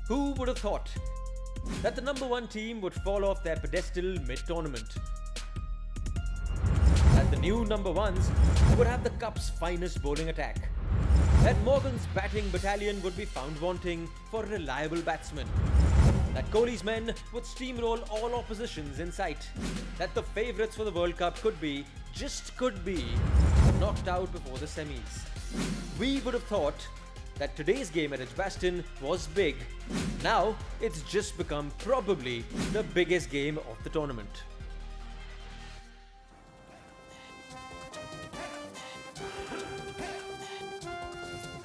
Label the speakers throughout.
Speaker 1: Who would have thought that the #1 team would fall off their pedestal mid-tournament? That the new #1s would have the cup's finest bowling attack? That Morgan's batting battalion would be found wanting for reliable batsmen? That Kohli's men would steamroll all oppositions in sight? That the favourites for the World Cup could be, just could be, knocked out before the semis? We would have thought that today's game at Edgbaston was big. Now it's just become probably the biggest game of the tournament.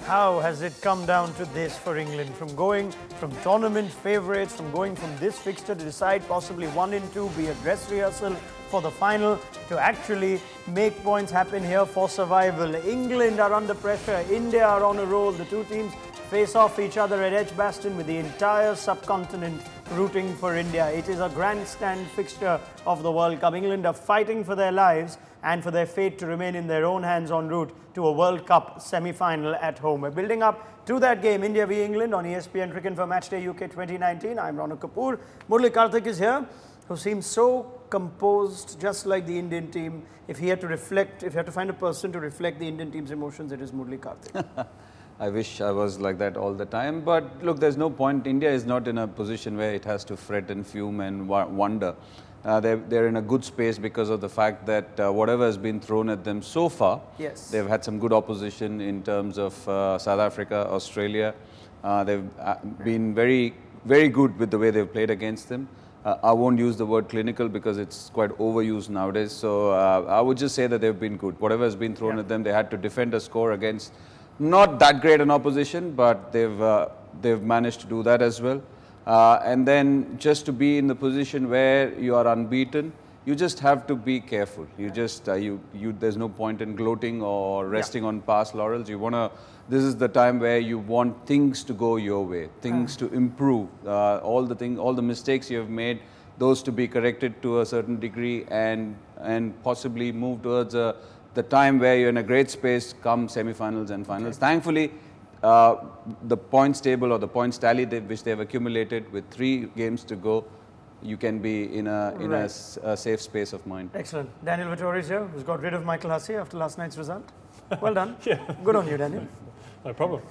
Speaker 2: How has it come down to this for England? From going from tournament favourites, from going from this fixture to decide possibly 1 in 2, be a dress rehearsal for the final, to actually make points happen here for survival. England are under pressure, India are on a roll. The two teams face off each other at Edgbaston with the entire subcontinent rooting for India. It is a grandstand fixture of the World Cup. England are fighting for their lives and for their fate to remain in their own hands en route to a World Cup semi-final at home. We're building up to that game, India v England on ESPNcricinfo Matchday UK 2019. I'm Rana Kapoor. Murali Kartik is here, who seems so composed, just like the Indian team. If he had to reflect, if you had to find a person to reflect the Indian team's emotions, it is Murali Kartik.
Speaker 3: I wish I was like that all the time, but look, there's no point. India is not in a position where it has to fret and fume and wonder. They're in a good space because of the fact that whatever has been thrown at them so far,
Speaker 2: yes,
Speaker 3: they've had some good opposition in terms of South Africa, Australia. They've been very, very good with the way they've played against them. I won't use the word clinical because it's quite overused nowadays. So I would just say that they've been good. Whatever has been thrown at them, they had to defend a score against not that great an opposition, but they've managed to do that as well. And then just to be in the position where you are unbeaten, you just have to be careful. You just there's no point in gloating or resting on past laurels. You wanna. This is the time where you want things to go your way, things to improve. All the mistakes you have made, those to be corrected to a certain degree, and possibly move towards the time where you're in a great space come semi-finals and finals. Thankfully, the points table or the points tally which they have accumulated with 3 games to go, you can be in a safe space of mind.
Speaker 2: Excellent. Daniel Vettori is here, who's got rid of Michael Hussey after last night's result. Well done. Good on you, Daniel.
Speaker 4: No problem.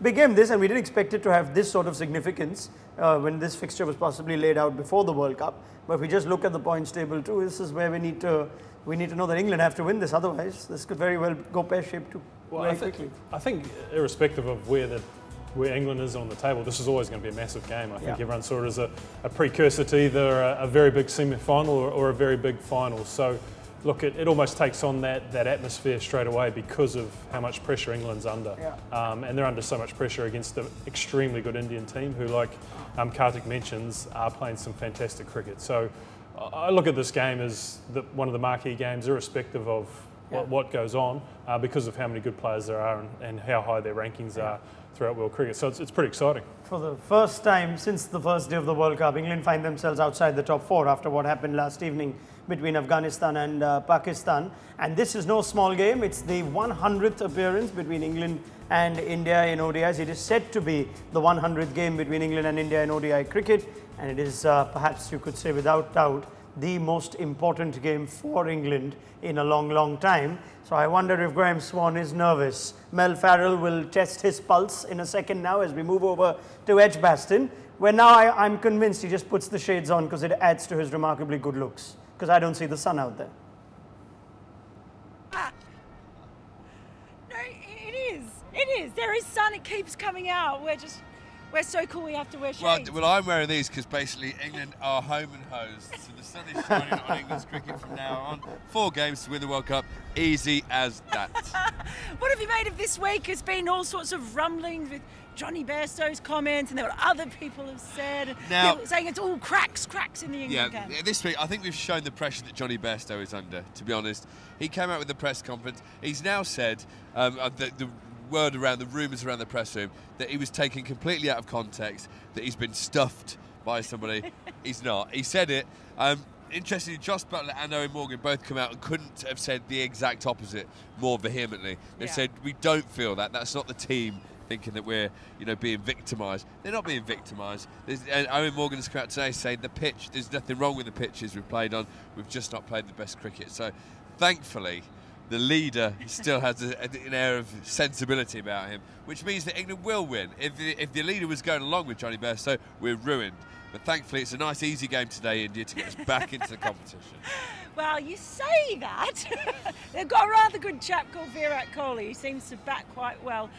Speaker 2: Big game this, and we didn't expect it to have this sort of significance when this fixture was possibly laid out before the World Cup. But if we just look at the points table too, this is where we need to know that England have to win this. Otherwise, this could very well go pear-shaped too very quickly.
Speaker 4: I think irrespective of where England is on the table, this is always going to be a massive game. I think everyone saw it as a precursor to either a very big semi-final or a very big final. So look, it almost takes on that atmosphere straight away because of how much pressure England's under. And they're under so much pressure against an extremely good Indian team who, like Kartik mentions, are playing some fantastic cricket. So I look at this game as one of the marquee games, irrespective of what goes on, because of how many good players there are and how high their rankings are throughout world cricket. So it's pretty exciting.
Speaker 2: For the first time since the first day of the World Cup, England find themselves outside the top 4 after what happened last evening between Afghanistan and Pakistan. And this is no small game. It's the 100th appearance between England and India in ODIs. It is said to be the 100th game between England and India in ODI cricket. And it is perhaps, you could say without doubt, the most important game for England in a long, long time. So I wonder if Graeme Swann is nervous. Mel Farrell will test his pulse in a second now as we move over to Edgbaston, where now I'm convinced he just puts the shades on because it adds to his remarkably good looks, because I don't see the sun out there.
Speaker 5: No, it is. It is. There is sun. It keeps coming out. We're so cool we have to wear shades.
Speaker 6: Well, I'm wearing these because basically England are home and hosed. So the sun is shining on England's cricket from now on. 4 games to win the World Cup. Easy as that.
Speaker 5: What have you made of this week? There's been all sorts of rumblings with Johnny Bairstow's comments, and there were other people have said,
Speaker 6: now,
Speaker 5: people saying it's all cracks in the England camp.
Speaker 6: This week I think we've shown the pressure that Johnny Bairstow is under, to be honest. He came out with the press conference. He's now said the word around, the rumours around the press room, that he was taken completely out of context, that he's been stuffed by somebody. He's not. He said it. Interestingly, Josh Buttler and Owen Morgan both come out and couldn't have said the exact opposite more vehemently. They said, we don't feel that. That's not the team thinking that we're, being victimised. They're not being victimised. And Owen Morgan has come out today saying the pitch, there's nothing wrong with the pitches we've played on. We've just not played the best cricket. So, thankfully, the leader still has an air of sensibility about him, which means that England will win. If the leader was going along with Johnny Bairstow, we're ruined. But thankfully, it's a nice, easy game today, India, to get us back into the competition.
Speaker 5: Well, you say that. They've got a rather good chap called Virat Kohli, who seems to bat quite well.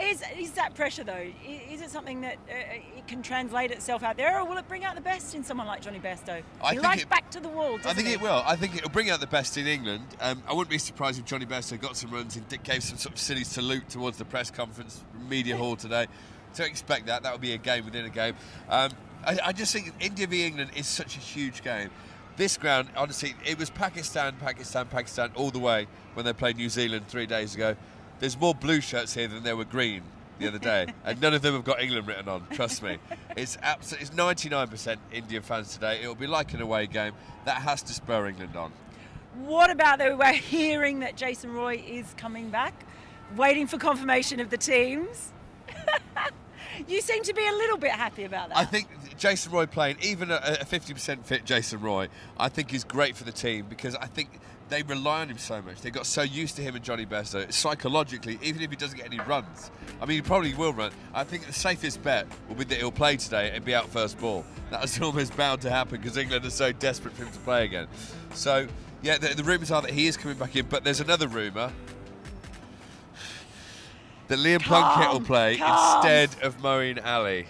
Speaker 5: Is that pressure, though? Is it something that it can translate itself out there, or will it bring out the best in someone like Johnny Bairstow? He likes back to the wall, doesn't he?
Speaker 6: I think it will. I think it'll bring out the best in England. I wouldn't be surprised if Johnny Bairstow got some runs and gave some sort of silly salute towards the press conference media hall today. So expect that. That would be a game within a game. I just think India v England is such a huge game. This ground, honestly, it was Pakistan all the way when they played New Zealand 3 days ago. There's more blue shirts here than there were green the other day, and none of them have got England written on, trust me. It's 99% Indian fans today. It'll be like an away game. That has to spur England on.
Speaker 5: What about, though, we're hearing that Jason Roy is coming back, waiting for confirmation of the teams? You seem to be a little bit happy about that.
Speaker 6: I think Jason Roy playing, even a 50% fit Jason Roy, I think is great for the team, because I think they rely on him so much. They got so used to him and Johnny Bairstow. Psychologically, even if he doesn't get any runs, I mean, he probably will run. I think the safest bet will be that he'll play today and be out first ball. That was almost bound to happen because England are so desperate for him to play again. So, yeah, the rumours are that he is coming back in, but there's another rumour that Liam Plunkett will play instead of Moeen Ali.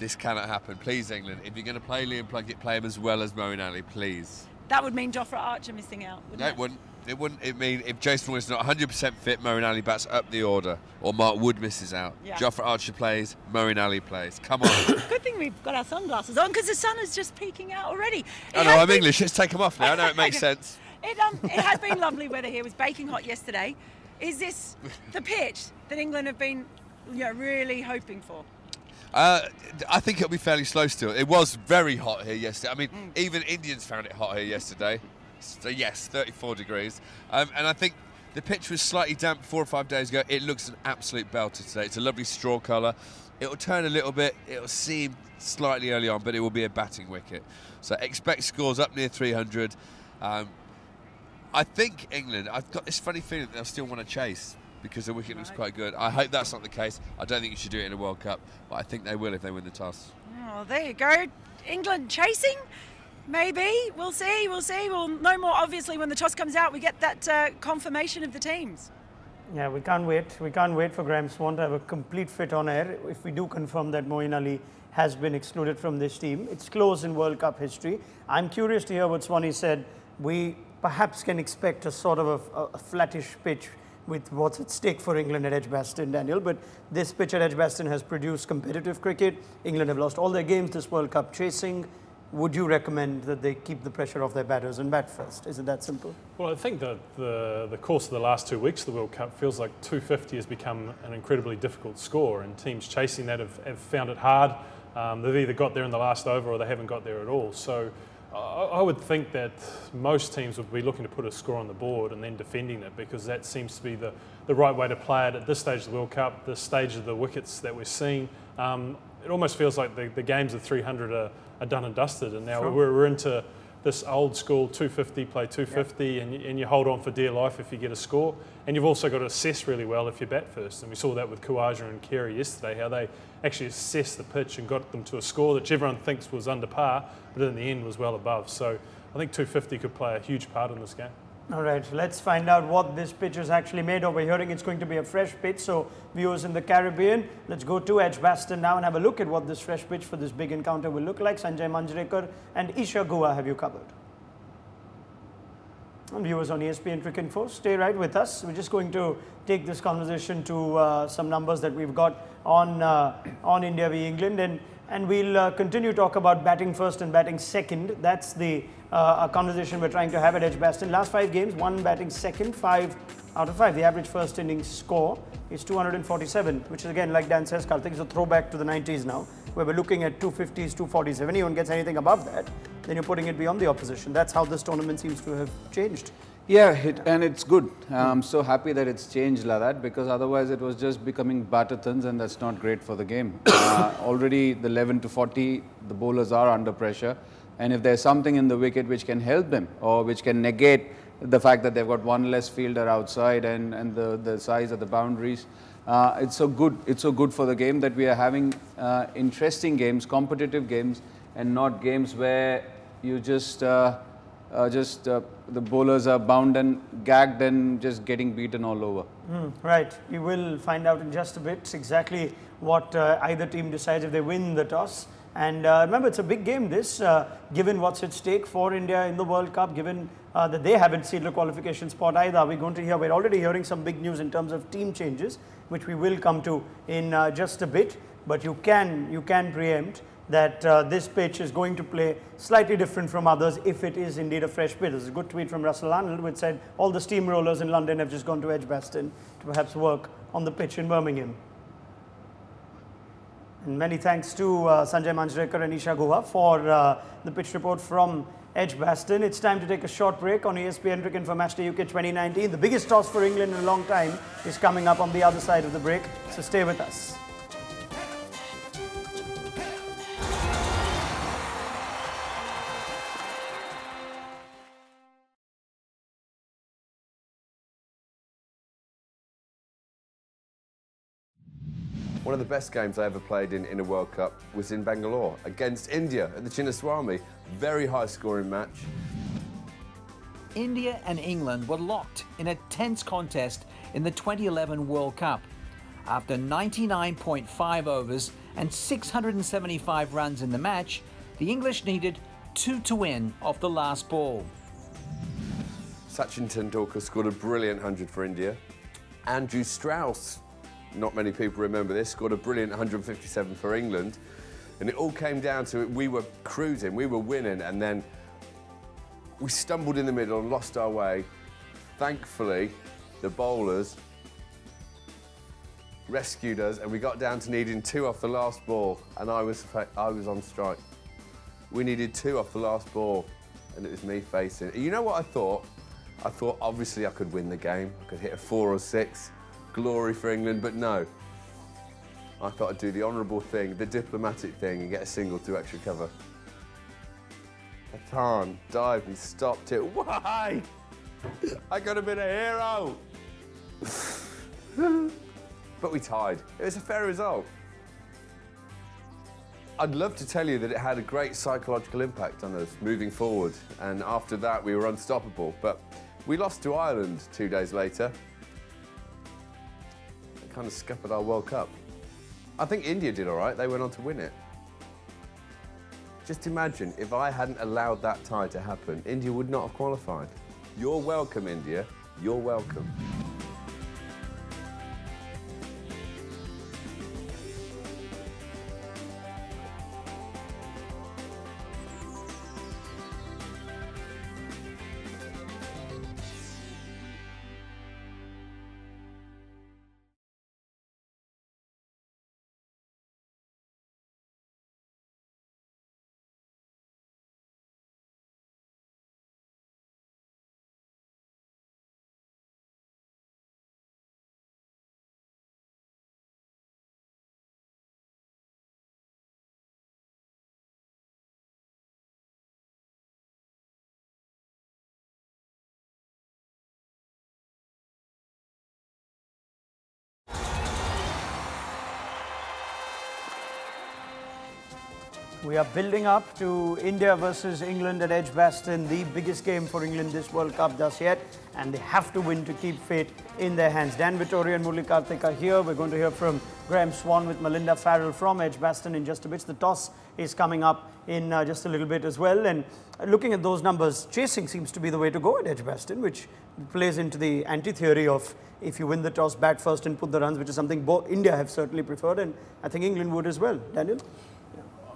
Speaker 6: This cannot happen. Please, England, if you're going to play Liam Plunkett, play him as well as Moeen Ali, please.
Speaker 5: That would mean Jofra Archer missing out, wouldn't it?
Speaker 6: No, it wouldn't. It wouldn't. It mean if Jason Roy is not 100% fit, Moeen Ali bats up the order, or Mark Wood misses out. Yeah. Jofra Archer plays, Moeen Ali plays. Come on.
Speaker 5: Good thing we've got our sunglasses on, because the sun is just peeking out already.
Speaker 6: I know, I'm English. Let's take them off now. I know it makes sense.
Speaker 5: It has been lovely weather here. It was baking hot yesterday. Is this the pitch that England have been really hoping for?
Speaker 6: I think it'll be fairly slow still. It was very hot here yesterday. I mean, even Indians found it hot here yesterday. So yes, 34 degrees. And I think the pitch was slightly damp 4 or 5 days ago. It looks an absolute belter today. It's a lovely straw colour. It'll turn a little bit. It'll seem slightly early on, but it will be a batting wicket. So expect scores up near 300. I think England, I've got this funny feeling that they'll still want to chase because the wicket looks quite good. I hope that's not the case. I don't think you should do it in a World Cup, but I think they will if they win the toss.
Speaker 5: Oh, there you go. England chasing? Maybe. We'll see. We'll know more, obviously, when the toss comes out. We get that confirmation of the teams.
Speaker 2: Yeah, we can't wait. We can't wait for Graeme Swann to have a complete fit on air. If we do confirm that Moeen Ali has been excluded from this team, it's close in World Cup history. I'm curious to hear what Swanee said. We perhaps can expect a sort of a flattish pitch with what's at stake for England at Edgbaston, Daniel. But this pitch at Edgbaston has produced competitive cricket. England have lost all their games this World Cup chasing. Would you recommend that they keep the pressure off their batters and bat first? Is it that simple?
Speaker 4: Well, I think that the course of the last 2 weeks of the World Cup feels like 250 has become an incredibly difficult score, and teams chasing that have found it hard. They've either got there in the last over or they haven't got there at all. So I would think that most teams would be looking to put a score on the board and then defending it, because that seems to be the right way to play it at this stage of the World Cup, the stage of the wickets that we're seeing. It almost feels like the games of 300 are done and dusted, and now we're into this old school 250, play 250, and you hold on for dear life if you get a score. And you've also got to assess really well if you bat first. And we saw that with Khawaja and Carey yesterday, how they actually assessed the pitch and got them to a score that everyone thinks was under par, but in the end was well above. So I think 250 could play a huge part in this game.
Speaker 2: All right, let's find out what this pitch is actually made of. We're hearing it's going to be a fresh pitch, so viewers in the Caribbean, let's go to Edgbaston now and have a look at what this fresh pitch for this big encounter will look like. Sanjay Manjrekar and Isha Guha have you covered. And viewers on ESPNcricinfo, stay right with us. We're just going to take this conversation to some numbers that we've got on India v England, and we'll continue to talk about batting first and batting second. That's the conversation we're trying to have at Edgbaston. Last 5 games, 1 batting second, 5 out of 5. The average first innings score is 247, which is again, like Dan says, Kartik, is a throwback to the 90s now, where we're looking at 250s, 240s. If anyone gets anything above that, then you're putting it beyond the opposition. That's how this tournament seems to have changed.
Speaker 3: Yeah, and it's good. I'm so happy that it's changed like that, because otherwise it was just becoming batter-thins, and that's not great for the game. Already the 11 to 40, the bowlers are under pressure, and if there's something in the wicket which can help them or which can negate the fact that they've got 1 less fielder outside and the size of the boundaries, it's so good for the game that we are having interesting games, competitive games, and not games where you just the bowlers are bound and gagged and just getting beaten all over.
Speaker 2: Right. We will find out in just a bit exactly what either team decides if they win the toss. And remember, it's a big game this, given what's at stake for India in the World Cup, given that they haven't sealed a qualification spot either. We're already hearing some big news in terms of team changes, which we will come to in just a bit. But you can preempt that this pitch is going to play slightly different from others if it is indeed a fresh pitch. There's a good tweet from Russell Arnold which said all the steamrollers in London have just gone to Edgbaston to perhaps work on the pitch in Birmingham. And many thanks to Sanjay Manjrekar and Isha Guha for the pitch report from Edgbaston. It's time to take a short break on ESPNcricinfo Matchday UK 2019. The biggest toss for England in a long time is coming up on the other side of the break, so stay with us.
Speaker 6: One of the best games I ever played in a World Cup was in Bangalore against India at the Chinnaswamy. Very high scoring match.
Speaker 7: India and England were locked in a tense contest in the 2011 World Cup. After 99.5 overs and 675 runs in the match, the English needed 2 to win off the last ball.
Speaker 6: Sachin Tendulkar scored a brilliant 100 for India. Andrew Strauss, not many people remember this, scored a brilliant 157 for England. And it all came down to it. We were cruising, we were winning, and then we stumbled in the middle and lost our way. Thankfully, the bowlers rescued us, and we got down to needing 2 off the last ball, and I was on strike. We needed 2 off the last ball, and it was me facing. You know what I thought? I thought obviously I could win the game. I could hit a 4 or 6. Glory for England, but no. I thought I'd do the honourable thing, the diplomatic thing, and get a single to extra cover. Pathan dived and stopped it. Why? I could have been a hero. But we tied. It was a fair result. I'd love to tell you that it had a great psychological impact on us moving forward, and after that we were unstoppable, but we lost to Ireland 2 days later. Kind of scuppered our World Cup. I think India did all right. They went on to win it. Just imagine if I hadn't allowed that tie to happen, India would not have qualified. You're welcome, India. You're welcome.
Speaker 2: We are building up to India versus England at Edgbaston, the biggest game for England this World Cup thus yet, and they have to win to keep fate in their hands. Dan Vettori and Murali Kartik are here. We're going to hear from Graeme Swann with Melinda Farrell from Edgbaston in just a bit. The toss is coming up in just a little bit as well, and looking at those numbers, chasing seems to be the way to go at Edgbaston, which plays into the anti-theory of if you win the toss, bat first and put the runs, which is something both India have certainly preferred, and I think England would as well. Daniel?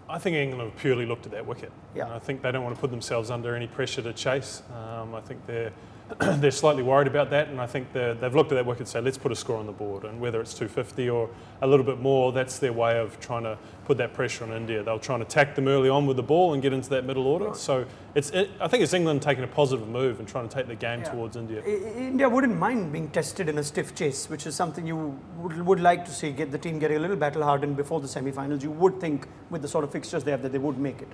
Speaker 4: I think England have purely looked at that wicket.
Speaker 2: Yeah.
Speaker 4: And I think they don't want to put themselves under any pressure to chase. I think they're slightly worried about that, and I think they've looked at that wicket and said, let's put a score on the board, and whether it's 250 or a little bit more, that's their way of trying to put that pressure on India. They'll try and attack them early on with the ball and get into that middle order. Right. So I think it's England taking a positive move and trying to take the game towards India.
Speaker 2: India wouldn't mind being tested in a stiff chase, which is something you would like to see, get the team getting a little battle hardened before the semi-finals. You would think with the sort of fixtures they have that they would make it.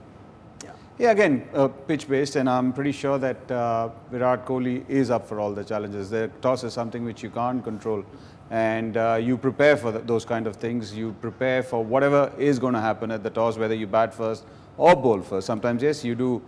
Speaker 3: Yeah, again, pitch-based, and I'm pretty sure that Virat Kohli is up for all the challenges. The toss is something which you can't control, and you prepare for those kind of things. You prepare for whatever is going to happen at the toss, whether you bat first or bowl first. Sometimes, yes, you do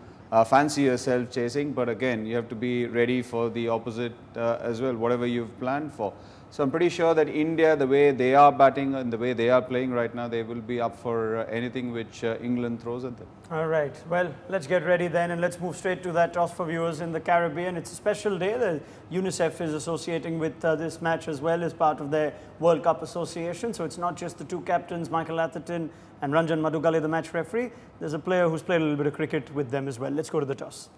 Speaker 3: fancy yourself chasing, but again, you have to be ready for the opposite as well, whatever you've planned for. So I'm pretty sure that India, the way they are batting and the way they are playing right now, they will be up for anything which England throws at them.
Speaker 2: All right. Well, let's get ready then, and let's move straight to that toss for viewers in the Caribbean. It's a special day. The UNICEF is associating with this match as well as part of their World Cup Association. So it's not just the two captains, Michael Atherton and Ranjan Madugale, the match referee. There's a player who's played a little bit of cricket with them as well. Let's go to the toss.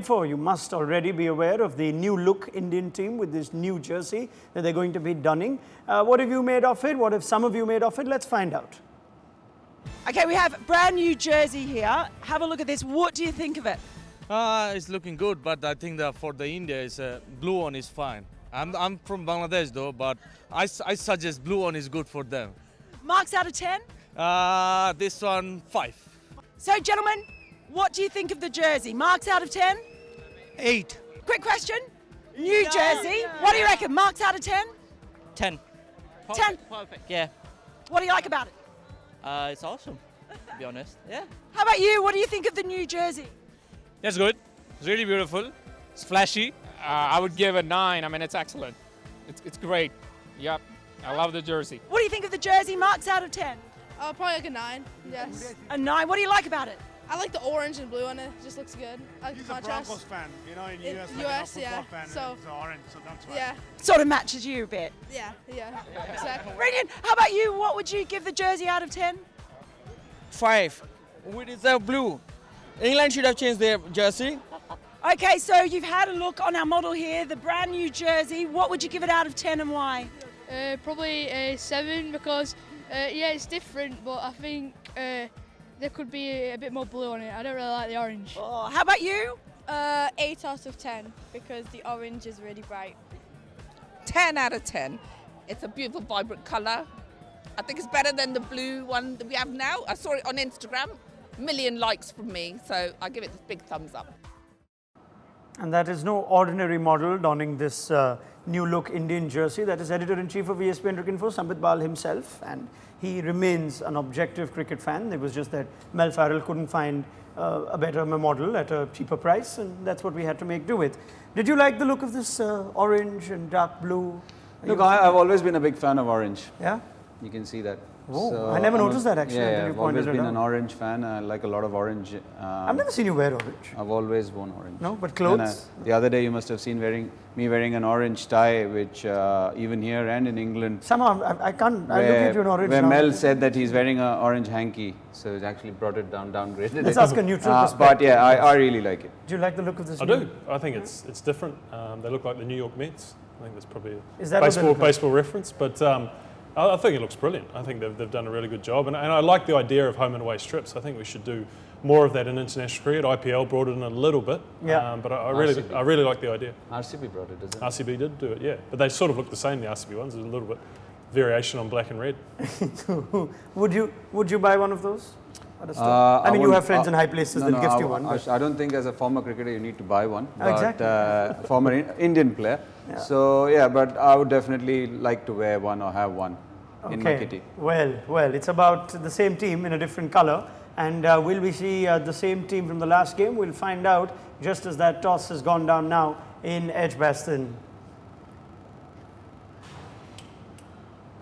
Speaker 2: You must already be aware of the new look Indian team with this new jersey that they're going to be donning. What have you made of it? What have some of you made of it? Let's find out.
Speaker 5: Okay, we have a brand new jersey here. Have a look at this. What do you think of it?
Speaker 8: It's looking good, but I think that for the India, is blue one is fine. I'm from Bangladesh though, but I suggest blue one is good for them.
Speaker 5: Marks out of 10?
Speaker 8: This one 5.
Speaker 5: So, gentlemen, what do you think of the jersey? Marks out of 10?
Speaker 9: 8.
Speaker 5: Quick question. New jersey. What do you reckon? Marks out of 10?
Speaker 9: 10.
Speaker 5: 10?
Speaker 9: Perfect. Yeah.
Speaker 5: What do you like about it?
Speaker 9: It's awesome, to be honest. Yeah.
Speaker 5: How about you? What do you think of the new jersey?
Speaker 10: That's good. It's really beautiful. It's flashy. I would give it 9. I mean, it's excellent. It's great. Yep. I love the jersey.
Speaker 5: What do you think of the jersey? Marks out of 10?
Speaker 11: Probably like a 9. Yes.
Speaker 5: A 9. What do you like about it?
Speaker 11: I like the orange and blue on it. It just looks good. I like the contrast.
Speaker 12: He's a Broncos fan, you know, in US,
Speaker 11: like
Speaker 12: US,
Speaker 11: yeah.
Speaker 12: fan,
Speaker 11: so
Speaker 12: it's orange, so that's why.
Speaker 11: Yeah.
Speaker 5: Sort of matches you a bit.
Speaker 11: Yeah, exactly.
Speaker 5: Brilliant. How about you? What would you give the jersey out of 10?
Speaker 9: 5. We deserve blue. England should have changed their jersey.
Speaker 5: Okay, so you've had a look on our model here, the brand new jersey. What would you give it out of 10 and why?
Speaker 11: Probably a 7 because, yeah, it's different, but I think there could be a bit more blue on it. I don't really like the orange.
Speaker 5: Oh, how about you?
Speaker 11: 8 out of 10 because the orange is really bright.
Speaker 13: 10 out of 10. It's a beautiful, vibrant colour. I think it's better than the blue one that we have now. I saw it on Instagram. 1 million likes from me, so I give it this big thumbs up.
Speaker 2: And that is no ordinary model donning this new look Indian jersey. That is Editor-in-Chief of ESPNcricinfo, Sambit Bal himself, and he remains an objective cricket fan. It was just that Mel Farrell couldn't find a better model at a cheaper price, and that's what we had to make do with. Did you like the look of this orange and dark blue?
Speaker 3: Look, I've always been a big fan of orange.
Speaker 2: Yeah?
Speaker 3: You can see that.
Speaker 2: Oh,
Speaker 3: so
Speaker 2: I never noticed that actually.
Speaker 3: Yeah,
Speaker 2: you
Speaker 3: I've always been
Speaker 2: out.
Speaker 3: an orange fan. I like a lot of orange.
Speaker 2: I've never seen you wear orange.
Speaker 3: I've always worn orange.
Speaker 2: No, but clothes?
Speaker 3: And, the other day you must have seen me wearing an orange tie, which even here and in England.
Speaker 2: Somehow, I can't, I look at you in orange
Speaker 3: where
Speaker 2: now.
Speaker 3: Mel said that he's wearing an orange hanky, so it's actually brought it downgraded.
Speaker 2: Let's ask a neutral perspective.
Speaker 3: But yeah, I really like it.
Speaker 2: Do you like the look of this?
Speaker 4: I do. I think it's different. They look like the New York Mets. I think that's probably
Speaker 2: a
Speaker 4: baseball reference, but I think it looks brilliant. I think they've done a really good job, and I like the idea of home and away strips. I think we should do more of that in international cricket. IPL brought it in a little bit, but I really like the idea.
Speaker 3: RCB brought it, doesn't it?
Speaker 4: RCB did do it, yeah, but they sort of look the same. The RCB ones, there's a little bit variation on black and red.
Speaker 2: Would you buy one of those? I mean, you have friends in high places that gift you one.
Speaker 3: I don't think as a former cricketer you need to buy one, but
Speaker 2: exactly.
Speaker 3: Former Indian player.
Speaker 2: Yeah.
Speaker 3: So yeah, but I would definitely like to wear one or have one. in my kitty.
Speaker 2: Well, it's about the same team in a different colour. And will we see the same team from the last game? We'll find out just as that toss has gone down now in Edgbaston.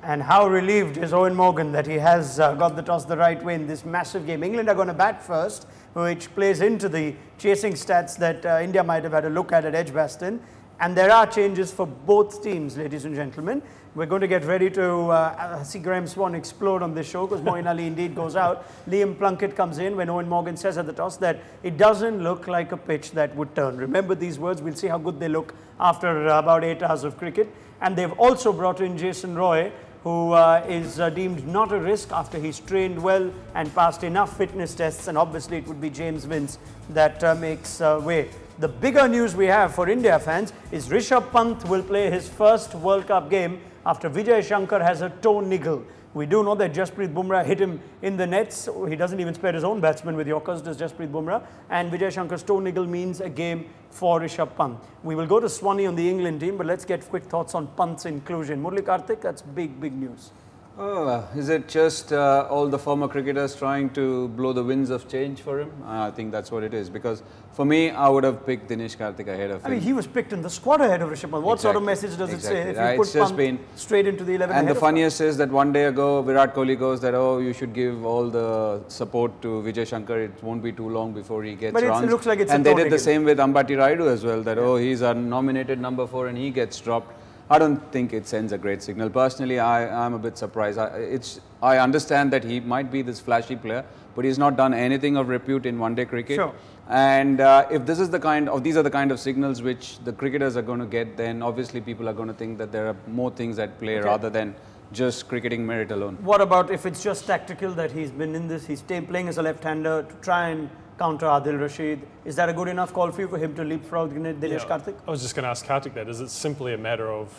Speaker 2: And how relieved is Eoin Morgan that he has got the toss the right way in this massive game. England are going to bat first, which plays into the chasing stats that India might have had a look at Edgbaston. And there are changes for both teams, ladies and gentlemen. We're going to get ready to see Graeme Swann explode on this show because Murali indeed goes out. Liam Plunkett comes in when Eoin Morgan says at the toss that it doesn't look like a pitch that would turn. Remember these words. We'll see how good they look after about 8 hours of cricket. And they've also brought in Jason Roy, who is deemed not a risk after he's trained well and passed enough fitness tests. And obviously it would be James Vince that makes way. The bigger news we have for India fans is Rishabh Pant will play his first World Cup game after Vijay Shankar has a toe niggle. We do know that Jasprit Bumrah hit him in the nets. He doesn't even spare his own batsmen with Yorkers, does Jasprit Bumrah. And Vijay Shankar's toe niggle means a game for Rishabh Pant. We will go to Swanee on the England team, but let's get quick thoughts on Pant's inclusion. Murali, Kartik, that's big news.
Speaker 3: Oh, is it just all the former cricketers trying to blow the winds of change for him? I think that's what it is. Because for me, I would have picked Dinesh Kartik ahead of him.
Speaker 2: I mean, he was picked in the squad ahead of Rishabh Pant. What sort of message does it say if you put Pant straight into the 11?
Speaker 3: And the funniest is that one day ago, Virat Kohli goes that, oh, you should give all the support to Vijay Shankar. It won't be too long before he gets runs.
Speaker 2: It looks like it's
Speaker 3: and they did the same with Ambati Rayudu as well. That, oh, he's a nominated number 4 and he gets dropped. I don't think it sends a great signal. Personally, I'm a bit surprised. I understand that he might be this flashy player, but he's not done anything of repute in one-day cricket.
Speaker 2: Sure.
Speaker 3: And if this is these are the kind of signals which the cricketers are going to get, then obviously people are going to think that there are more things at play rather than just cricketing merit alone.
Speaker 2: What about if it's just tactical that he's been in this, he's playing as a left-hander to try and counter Adil Rashid? Is that a good enough call for you for him to leapfrog Dinesh Kartik?
Speaker 4: I was just going to ask Kartik that. Is it simply a matter of,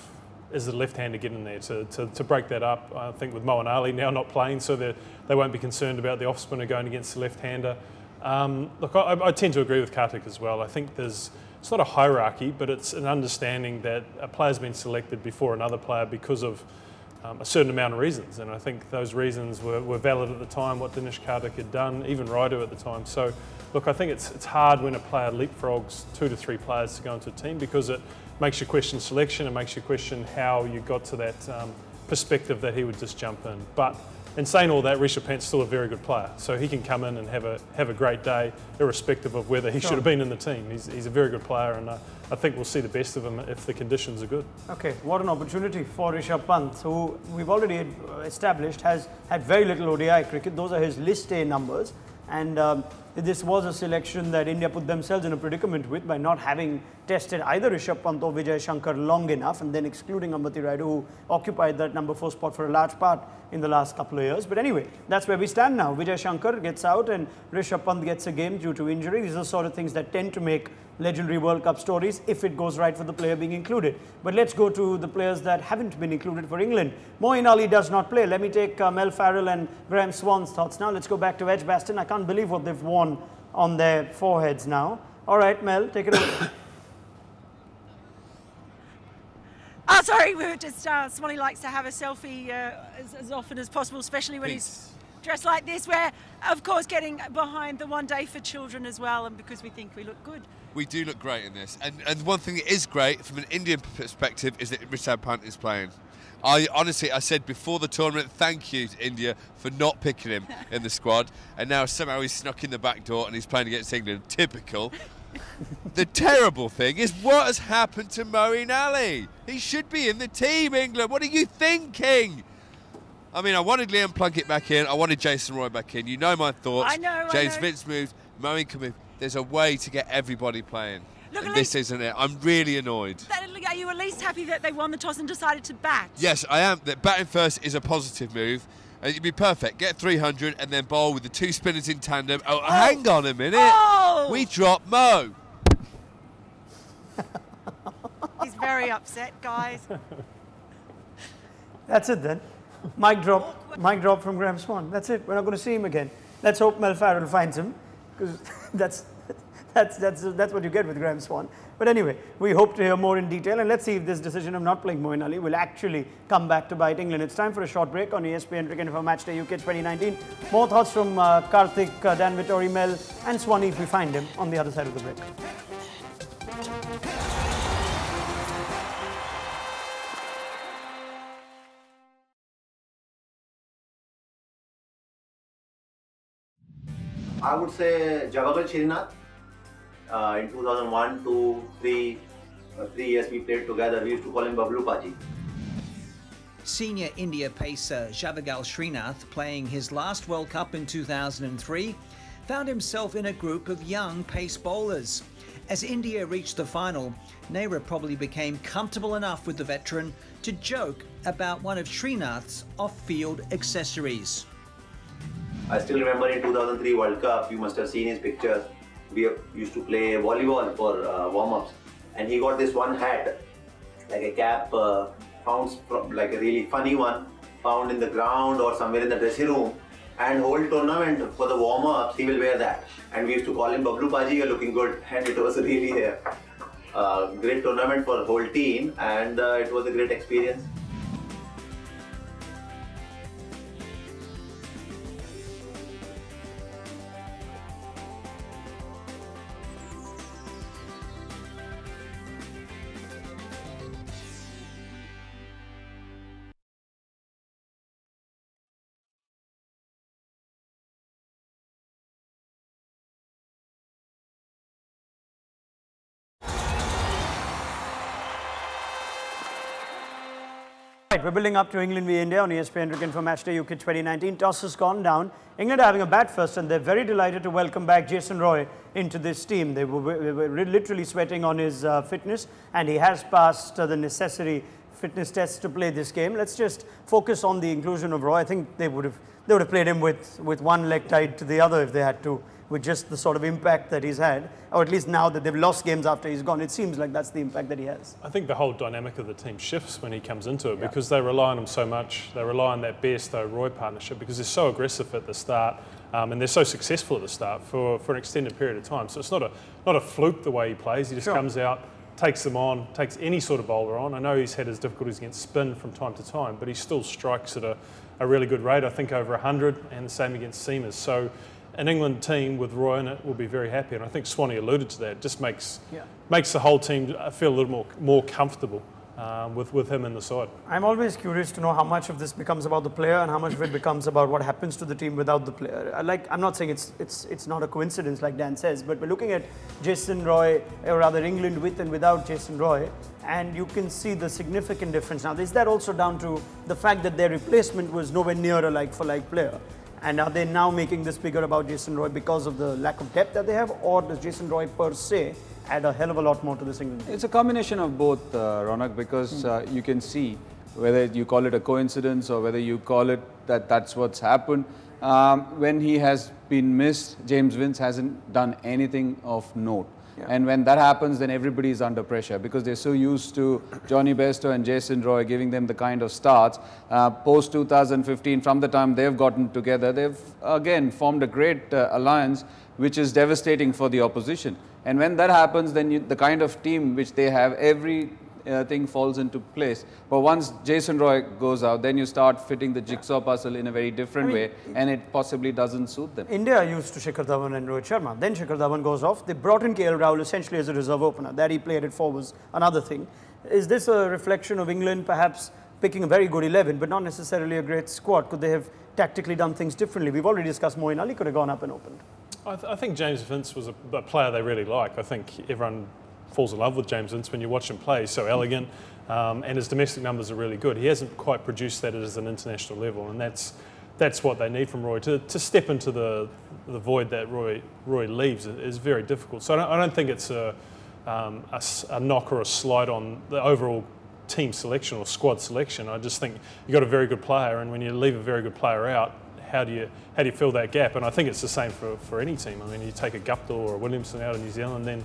Speaker 4: is the left-hander getting there to break that up? I think with Murali now not playing, so they won't be concerned about the off-spinner going against the left-hander. Look, I tend to agree with Kartik as well. I think it's not a hierarchy, but it's an understanding that a player's been selected before another player because of a certain amount of reasons, and I think those reasons were valid at the time, what Dinesh Kartik had done, even Rayudu at the time. So, look, I think it's hard when a player leapfrogs 2 to 3 players to go into a team because it makes you question selection, it makes you question how you got to that perspective that he would just jump in. But in saying all that, Rishabh Pant's still a very good player, so he can come in and have a great day, irrespective of whether he should have been in the team. He's a very good player, and I think we'll see the best of him if the conditions are good. Okay,
Speaker 2: what an opportunity for Rishabh Pant, who we've already established has had very little ODI cricket. Those are his list A numbers, and this was a selection that India put themselves in a predicament with by not having tested either Rishabh Pant or Vijay Shankar long enough, and then excluding Ambati Rayudu, who occupied that number 4 spot for a large part in the last couple of years. But anyway, that's where we stand now. Vijay Shankar gets out and Rishabh Pant gets a game due to injury. These are the sort of things that tend to make legendary World Cup stories if it goes right for the player being included. But let's go to the players that haven't been included for England. Moeen Ali does not play. Let me take Mel Farrell and Graeme Swann's thoughts now. Let's go back to Edgbaston. I can't believe what they've worn on their foreheads now. All right, Mel, take it away.
Speaker 5: Oh, sorry, we were just, Swanee likes to have a selfie as often as possible, especially when he's dressed like this. We're, of course, getting behind the One Day for Children as well, and because we think we look good.
Speaker 6: We do look great in this. And one thing that is great from an Indian perspective is that Rishabh Pant is playing. I said before the tournament, thank you to India for not picking him in the squad, and now somehow he's snuck in the back door and he's playing against England. Typical. The terrible thing is what has happened to Moeen Ali. He should be in the team, England. What are you thinking? I mean, I wanted Liam Plunkett back in. I wanted Jason Roy back in. You know my thoughts.
Speaker 5: I know.
Speaker 6: James Vince moved. Moeen can move. There's a way to get everybody playing. Look, and this isn't it. I'm really annoyed.
Speaker 5: Are you at least happy that they won the toss and decided to bat?
Speaker 6: Yes, I am. That batting first is a positive move. It'd be perfect. Get 300 and then bowl with the 2 spinners in tandem. Oh, hang on a minute.
Speaker 5: Oh!
Speaker 6: We dropped Mo.
Speaker 5: He's very upset, guys.
Speaker 2: That's it then. Mic drop. Mic drop from Graeme Swann. That's it. We're not going to see him again. Let's hope Mel Farrell finds him, because that's That's what you get with Graeme Swann. But anyway, we hope to hear more in detail, and let's see if this decision of not playing Murali will actually come back to bite England. It's time for a short break on ESPNcricinfo Matchday UK 2019. More thoughts from Kartik, Dan Vettori, Mel, and Swann if we find him on the other side of the break.
Speaker 14: I would say Javagal Srinath. In 2001, 2, 3 years we played together. We used to call him Bablu Paji.
Speaker 7: Senior India pacer Javagal Srinath, playing his last World Cup in 2003, found himself in a group of young pace bowlers. As India reached the final, Nehra probably became comfortable enough with the veteran to joke about one of Srinath's off-field accessories.
Speaker 14: I still remember in 2003 World Cup, you must have seen his pictures. We used to play volleyball for warm-ups, and he got this one hat, like a cap, found from, like a really funny one, found in the ground or somewhere in the dressing room. And whole tournament for the warm-ups, he will wear that. And we used to call him Bablu Paji, you're looking good. And it was really a great tournament for the whole team, and it was a great experience.
Speaker 2: Right, we're building up to England v India on ESPNcricinfo Matchday UK 2019. Toss has gone down. England are having a bat first, and they're very delighted to welcome back Jason Roy into this team. They were literally sweating on his fitness, and he has passed the necessary fitness tests to play this game. Let's just focus on the inclusion of Roy. I think they would have played him with one leg tied to the other if they had to, with just the sort of impact that he's had, or at least now that they've lost games after he's gone, it seems like that's the impact that he has.
Speaker 4: I think the whole dynamic of the team shifts when he comes into it, because they rely on him so much. They rely on that Bairstow-Roy partnership because they're so aggressive at the start, and they're so successful at the start for an extended period of time. So it's not a fluke the way he plays. He just comes out, takes them on, takes any sort of bowler on. I know he's had his difficulties against spin from time to time, but he still strikes at a really good rate, I think over 100, and the same against seamers. So an England team with Roy in it will be very happy, and I think Swanee alluded to that. It just makes the whole team feel a little more comfortable with him in the side.
Speaker 2: I'm always curious to know how much of this becomes about the player and how much of it becomes about what happens to the team without the player. I'm not saying it's not a coincidence like Dan says, but we're looking at Jason Roy, or rather England with and without Jason Roy, and you can see the significant difference. Now, is that also down to the fact that their replacement was nowhere near a like-for-like player? And are they now making this bigger about Jason Roy because of the lack of depth that they have, or does Jason Roy per se add a hell of a lot more to this England team?
Speaker 3: It's a combination of both, Ronak, because you can see whether you call it a coincidence or whether you call it that's what's happened. When he has been missed, James Vince hasn't done anything of note. And when that happens, then everybody is under pressure because they're so used to Johnny Bairstow and Jason Roy giving them the kind of starts. Post 2015, from the time they've gotten together, they've again formed a great alliance, which is devastating for the opposition. And when that happens, then the kind of team which they have, everything falls into place. But once Jason Roy goes out, then you start fitting the jigsaw puzzle in a very different way, and it possibly doesn't suit them.
Speaker 2: India used to Shikhar Dhawan and Rohit Sharma. Then Shikhar Dhawan goes off. They brought in KL Rahul essentially as a reserve opener. That he played it for was another thing. Is this a reflection of England perhaps picking a very good 11, but not necessarily a great squad? Could they have tactically done things differently? We've already discussed Moeen Ali could have gone up and opened.
Speaker 4: I think James Vince was a player they really like. I think everyone falls in love with James Vince when you watch him play. He's so elegant, and his domestic numbers are really good. He hasn't quite produced that at an international level, and that's what they need from Roy. To step into the void that Roy leaves is very difficult. So I don't think it's a knock or a slight on the overall team selection or squad selection. I just think you've got a very good player, and when you leave a very good player out, how do you fill that gap? And I think it's the same for any team. I mean, you take a Guptill or a Williamson out of New Zealand, then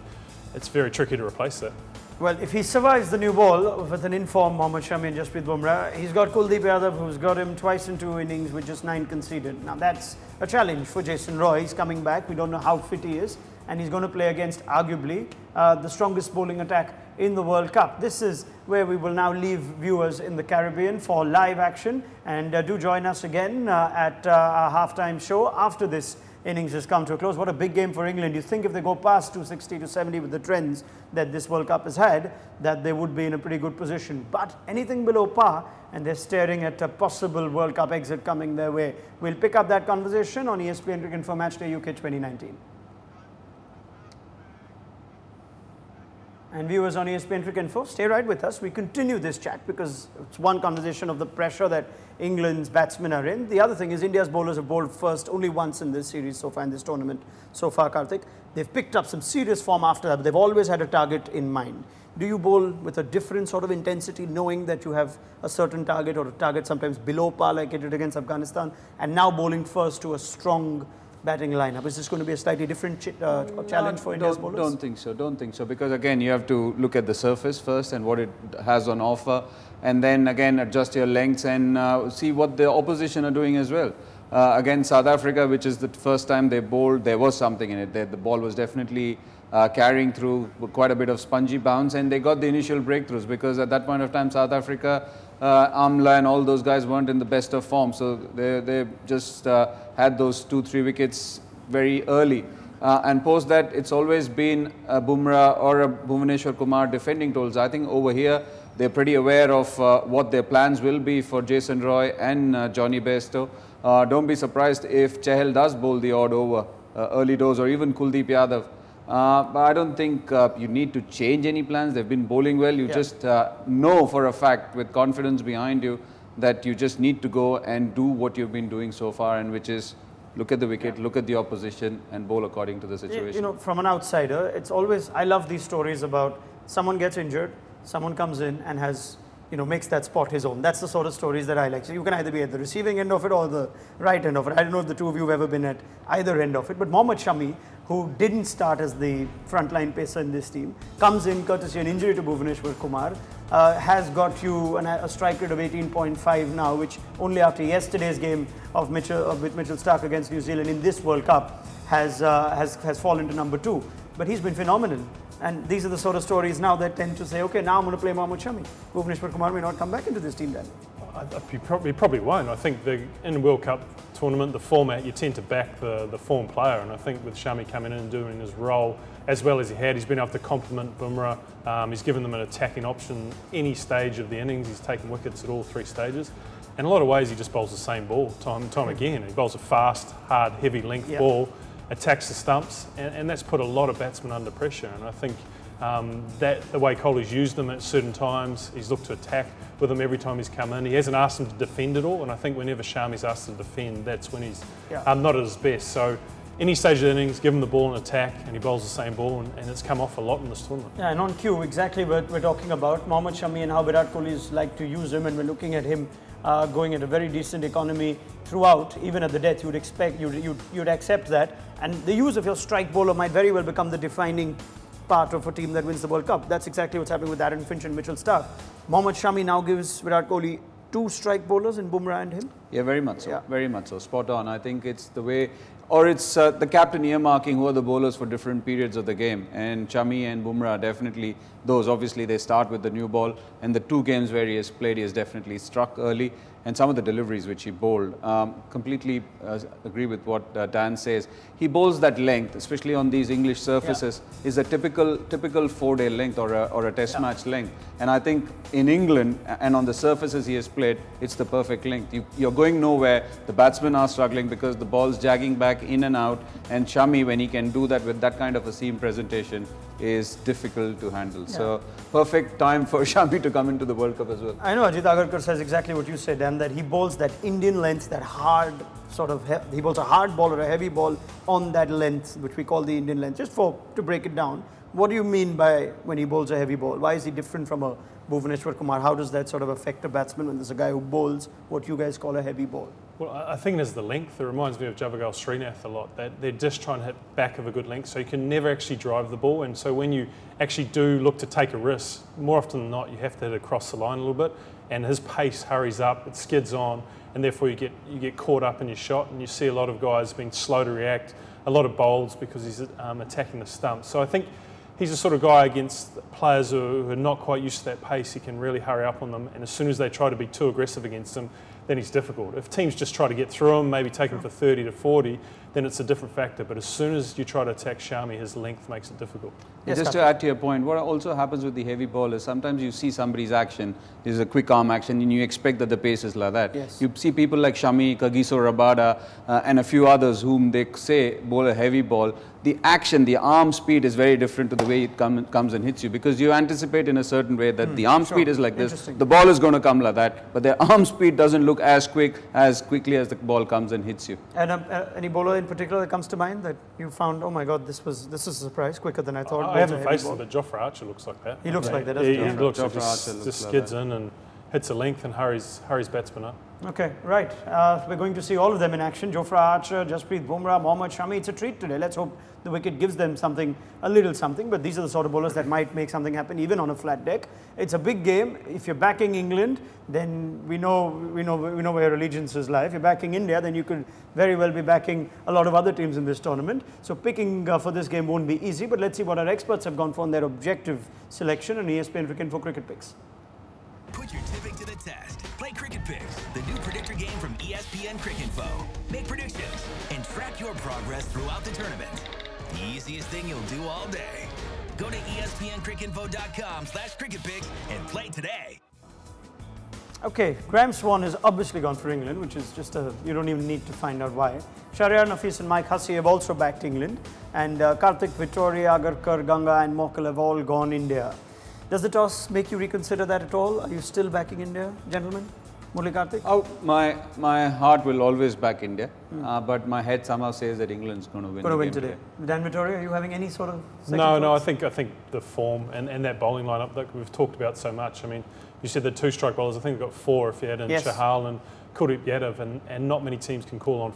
Speaker 4: it's very tricky to replace that.
Speaker 2: Well, if he survives the new ball with an informed Mohammad Shami and Jasprit Bumrah, he's got Kuldeep Yadav, who's got him twice in 2 innings with just 9 conceded. Now, that's a challenge for Jason Roy. He's coming back. We don't know how fit he is. and he's going to play against arguably the strongest bowling attack in the World Cup. This is where we will now leave viewers in the Caribbean for live action, and do join us again at our halftime show after this innings has come to a close. What a big game for England. You think if they go past 260 to 70 with the trends that this World Cup has had, that they would be in a pretty good position. But anything below par, and they're staring at a possible World Cup exit coming their way. We'll pick up that conversation on ESPNcricinfo Matchday UK 2019. And viewers on ESPNcricinfo, stay right with us. We continue this chat because it's one conversation of the pressure that England's batsmen are in. The other thing is India's bowlers have bowled first only once in this series so far, in this tournament so far, Kartik. They've picked up some serious form after that, but they've always had a target in mind. Do you bowl with a different sort of intensity, knowing that you have a certain target or a target sometimes below par like it did against Afghanistan, and now bowling first to a strong batting lineup? Is this going to be a slightly different challenge for India's bowlers?
Speaker 3: Don't think so. Don't think so. Because again, you have to look at the surface first and what it has on offer, and then again adjust your lengths and see what the opposition are doing as well. Against South Africa, which is the first time they bowled, there was something in it. The ball was definitely carrying through quite a bit of spongy bounce, and they got the initial breakthroughs because at that point of time, South Africa, Amla and all those guys weren't in the best of form. So they just had those 2-3 wickets very early. And post that, it's always been a Bumrah or a Bhuvaneshwar Kumar defending tools. I think over here, they're pretty aware of what their plans will be for Jason Roy and Johnny Bairstow. Don't be surprised if Chahal does bowl the odd over, early doors, or even Kuldeep Yadav. But I don't think you need to change any plans. They've been bowling well. You just know for a fact, with confidence behind you, that you just need to go and do what you've been doing so far, and which is look at the wicket, look at the opposition, and bowl according to the situation.
Speaker 2: You know, from an outsider, it's always, I love these stories about someone gets injured, someone comes in and has, you know, makes that spot his own. That's the sort of stories that I like. So you can either be at the receiving end of it or the right end of it. I don't know if the two of you have ever been at either end of it, but Mohammad Shami, who didn't start as the frontline pacer in this team, comes in courtesy an injury to Bhuvaneshwar Kumar, has got you a strike rate of 18.5 now, which only after yesterday's game of with Mitchell Starc against New Zealand in this World Cup has fallen to number 2. But he's been phenomenal. And these are the sort of stories now that tend to say, okay, now I'm going to play Mohammad Shami. Bhuvaneshwar Kumar may not come back into this team then.
Speaker 4: He probably won't. I think in a World Cup tournament, the format, you tend to back the form player, and I think with Shami coming in and doing his role as well as he had, he's been able to complement Bumrah. He's given them an attacking option any stage of the innings. He's taken wickets at all 3 stages. In a lot of ways, he just bowls the same ball time and time again. He bowls a fast, hard, heavy length ball, attacks the stumps, and that's put a lot of batsmen under pressure. And I think that the way Kohli's used them at certain times, he's looked to attack with them every time he's come in. He hasn't asked them to defend at all, and I think whenever Shami's asked to defend, that's when he's not at his best. So any stage of the innings, give him the ball and attack, and he bowls the same ball, and it's come off a lot in this tournament.
Speaker 2: Yeah, and on cue, exactly what we're talking about, Mohammad Shami and how Virat Kohli's like to use him, and we're looking at him going at a very decent economy throughout, even at the death. You'd expect, you'd accept that, and the use of your strike bowler might very well become the defining part of a team that wins the World Cup. That's exactly what's happening with Aaron Finch and Mitchell Starc. Mohammad Shami now gives Virat Kohli 2 strike bowlers in Bumrah and him.
Speaker 3: Yeah, very much so. Yeah. Very much so. Spot on. I think it's the way, or it's the captain earmarking who are the bowlers for different periods of the game. And Shami and Bumrah are definitely those. Obviously, they start with the new ball, and the 2 games where he has played, he has definitely struck early. And some of the deliveries which he bowled, completely agree with what Dan says. He bowls that length, especially on these English surfaces, is a typical 4-day length or a test match length. And I think in England and on the surfaces he has played, it's the perfect length. You're going nowhere. The batsmen are struggling because the ball's jagging back in and out. And Shami, when he can do that with that kind of a seam presentation, is difficult to handle. So perfect time for Shami to come into the World Cup as well.
Speaker 2: I know Ajit Agarkar says exactly what you said, Dan, that he bowls that Indian length, that hard sort of, he bowls a hard ball or a heavy ball on that length, which we call the Indian length. Just to break it down, what do you mean by when he bowls a heavy ball? Why is he different from a Bhuvaneshwar Kumar? How does that sort of affect a batsman when there's a guy who bowls what you guys call a heavy ball?
Speaker 4: Well, I think it is the length. It reminds me of Javagal Srinath a lot, that they're just trying to hit back of a good length, so you can never actually drive the ball. And so when you actually do look to take a risk, more often than not, you have to hit across the line a little bit. and his pace hurries up, it skids on, and therefore you get caught up in your shot, and you see a lot of guys being slow to react, a lot of bowls because he's attacking the stump. So I think he's the sort of guy against players who are not quite used to that pace. He can really hurry up on them, and as soon as they try to be too aggressive against him, then he's difficult. If teams just try to get through him, maybe take him for 30 to 40, then it's a different factor. But as soon as you try to attack Shami, his length makes it difficult.
Speaker 3: Yes, just to add to your point, what also happens with the heavy ball is sometimes you see somebody's action, there's a quick arm action, and you expect that the pace is like that.
Speaker 2: Yes.
Speaker 3: You see people like Shami, Kagiso Rabada, and a few others whom they say bowl a heavy ball. The action, the arm speed is very different to the way it comes and hits you, because you anticipate in a certain way that the arm speed is like this, the ball is going to come like that, but the arm speed doesn't look as quickly as the ball comes and hits you.
Speaker 2: And any bowler in particular that comes to mind that you found, oh my God, this is a surprise, quicker than I thought?
Speaker 4: I haven't faced him, but Jofra Archer looks like that.
Speaker 2: He looks like that, doesn't he?
Speaker 4: He looks like just skids in and hits a length and hurries batsmen up.
Speaker 2: Okay, right. We're going to see all of them in action. Jofra Archer, Jasprit Bumrah, Mohammad Shami. It's a treat today. Let's hope the wicket gives them something, a little something. But these are the sort of bowlers that might make something happen even on a flat deck. It's a big game. If you're backing England, then we know where allegiances lie. If you're backing India, then you could very well be backing a lot of other teams in this tournament. So picking for this game won't be easy. But let's see what our experts have gone for in their objective selection on ESPNcricinfo Cricket Picks.
Speaker 15: Put your tipping to the test. Play Cricket Picks, the new predictor game from ESPNcricinfo. Make predictions and track your progress throughout the tournament. The easiest thing you'll do all day. Go to ESPNcricinfo.com/cricketpicks and play today.
Speaker 2: Okay, Graeme Swann has obviously gone for England, which is just you don't even need to find out why. Shahryar Nafees and Mike Hussey have also backed England, and Kartik, Vettori, Agarkar, Ganga and Mokel have all gone India. Does the toss make you reconsider that at all? Are you still backing India, gentlemen? Murali, Kartik?
Speaker 3: Oh, my heart will always back India, but my head somehow says that England's going to win.
Speaker 2: Going to win today. Dan Vettori, are you having any sort of second
Speaker 4: No,
Speaker 2: thoughts?
Speaker 4: I think the form and that bowling lineup that we've talked about so much. I mean, you said the two-stroke bowlers. I think we've got four if you add in Chahal and Kuldeep Yadav, and not many teams can call on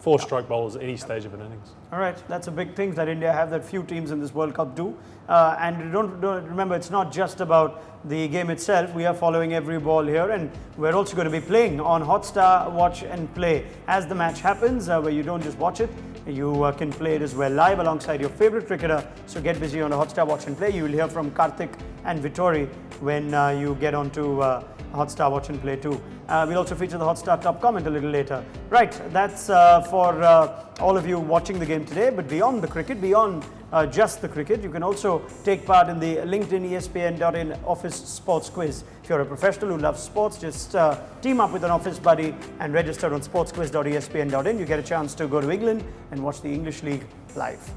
Speaker 4: four-stroke bowlers at any stage of an innings.
Speaker 2: All right, that's a big thing that India have, that few teams in this World Cup do. And don't remember, it's not just about the game itself. We are following every ball here, and we're also going to be playing on Hotstar Watch and Play as the match happens, where you don't just watch it, you can play it as well live alongside your favorite cricketer. So get busy on the Hotstar Watch and Play. You will hear from Kartik and Vettori when you get onto Hotstar Watch and Play too. We'll also feature the Hotstar Top Comment a little later. Right, that's for all of you watching the game today. But beyond the cricket, beyond just the cricket, you can also take part in the LinkedIn ESPN.in Office Sports Quiz. If you're a professional who loves sports, just team up with an office buddy and register on sportsquiz.espn.in. You get a chance to go to England and watch the English League live.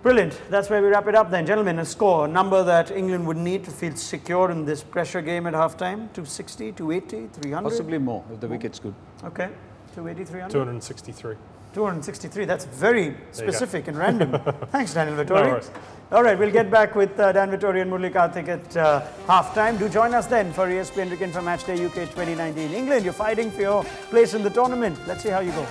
Speaker 2: Brilliant. That's where we wrap it up then. Gentlemen, a score, a number that England would need to feel secure in this pressure game at half-time. 260, 280, 300?
Speaker 3: Possibly more if the wicket's good.
Speaker 2: Okay. 280, 300?
Speaker 4: 263.
Speaker 2: 263. That's very specific and random. Thanks, Daniel Vettori.
Speaker 4: No worries.
Speaker 2: All right, we'll get back with Dan Vettori and Murali Kartik at half-time. Do join us then for ESPNcricinfo Matchday UK 2019. England, you're fighting for your place in the tournament. Let's see how you go.